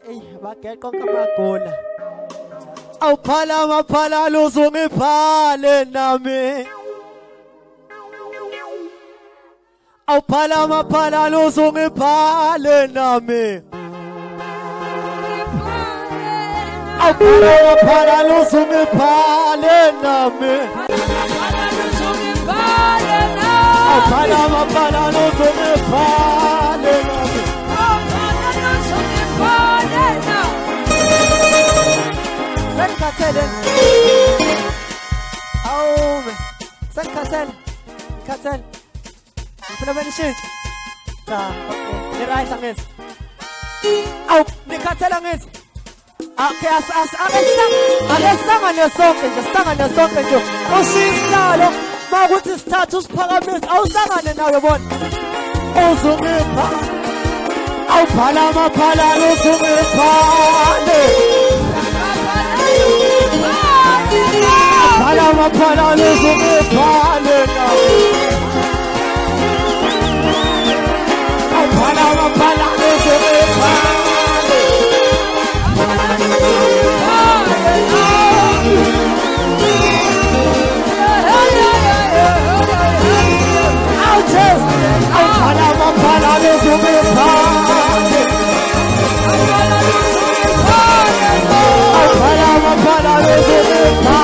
Ey, baget konke amagula. Awuphala maphala luzungiphale nami. Awuphala maphala luzungiphale nami. Awuphala maphala luzungiphale nami. Awuphala maphala luzungiphale nami. Senkhathele. Awu, senkhathele. Khathele. Ngifuna benishintshe. Cha, okay. Ni-right angithi. Awu, nikhathela ngithi. Okay, akesangane sonke nje, sangane sonke nje. Ushisihlalo, makuthi sithatha usiphakamise, awusangane nawe bona. Uzungipha. Awuphala maphala uzungiphale. Awuphala maphala uzungiphale nawe. Awuphala maphala uzungiphale. Para